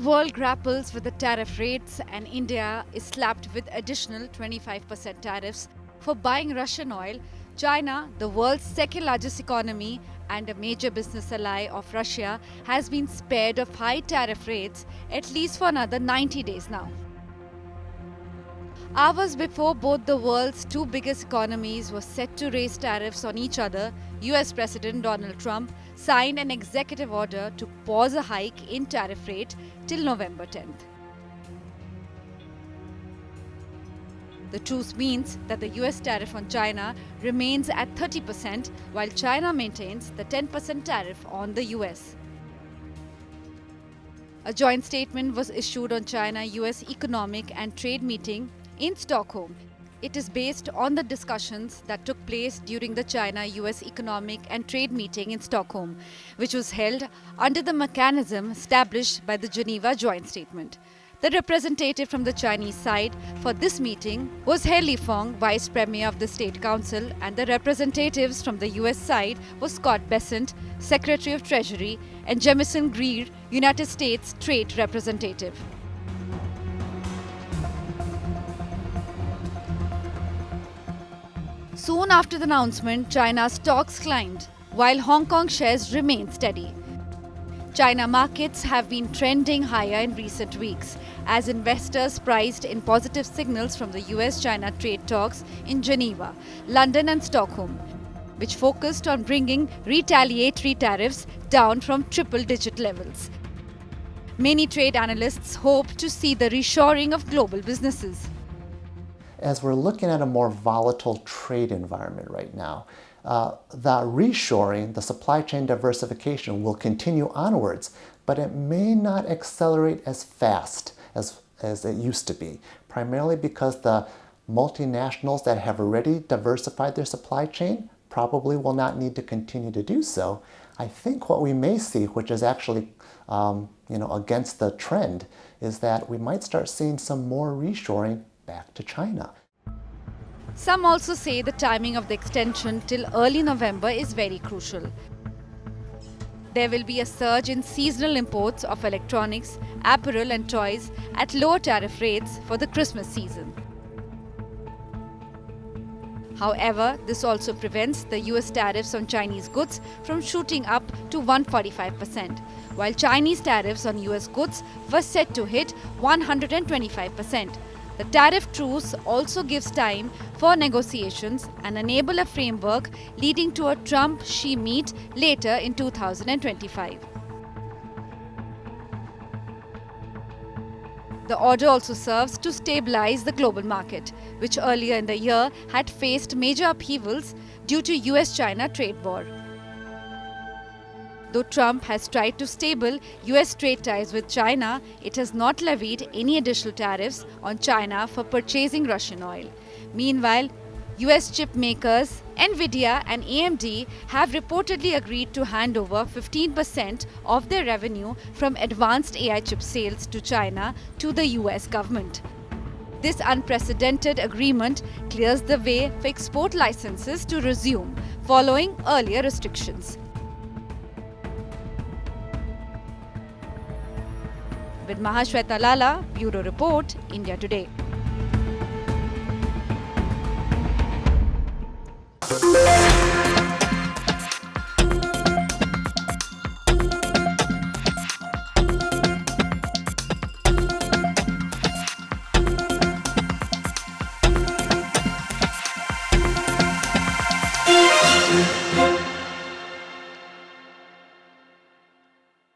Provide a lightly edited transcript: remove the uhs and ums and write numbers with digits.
world grapples with the tariff rates, and India is slapped with additional 25% tariffs for buying Russian oil. China, the world's second largest economy and a major business ally of Russia, has been spared of high tariff rates at least for another 90 days now. Hours before both the world's two biggest economies were set to raise tariffs on each other, US President Donald Trump signed an executive order to pause a hike in tariff rate till November 10th. The truce means that the US tariff on China remains at 30%, while China maintains the 10% tariff on the US. A joint statement was issued on China-US economic and trade meeting in Stockholm. It is based on the discussions that took place during the China-US Economic and Trade meeting in Stockholm, which was held under the mechanism established by the Geneva Joint Statement. The representative from the Chinese side for this meeting was He Lifeng, Vice Premier of the State Council, and the representatives from the US side was Scott Bessent, Secretary of Treasury, and Jamieson Greer, United States Trade Representative. Soon after the announcement, China's stocks climbed, while Hong Kong shares remained steady. China markets have been trending higher in recent weeks as investors priced in positive signals from the US-China trade talks in Geneva, London and Stockholm, which focused on bringing retaliatory tariffs down from triple-digit levels. Many trade analysts hope to see the reshoring of global businesses. As we're looking at a more volatile trade environment right now, the reshoring, the supply chain diversification will continue onwards, but it may not accelerate as fast as it used to be, primarily because the multinationals that have already diversified their supply chain probably will not need to continue to do so. I think what we may see, which is actually against the trend, is that we might start seeing some more reshoring back to China. Some also say the timing of the extension till early November is very crucial. There will be a surge in seasonal imports of electronics, apparel and toys at lower tariff rates for the Christmas season. However, this also prevents the US tariffs on Chinese goods from shooting up to 145%, while Chinese tariffs on US goods were set to hit 125%. The tariff truce also gives time for negotiations and enable a framework leading to a Trump-Xi meet later in 2025. The order also serves to stabilize the global market, which earlier in the year had faced major upheavals due to US-China trade war. Though Trump has tried to stable US trade ties with China, it has not levied any additional tariffs on China for purchasing Russian oil. Meanwhile, US chip makers Nvidia and AMD have reportedly agreed to hand over 15% of their revenue from advanced AI chip sales to China to the US government. This unprecedented agreement clears the way for export licenses to resume following earlier restrictions. With Mahashweta Lala, Bureau Report, India Today.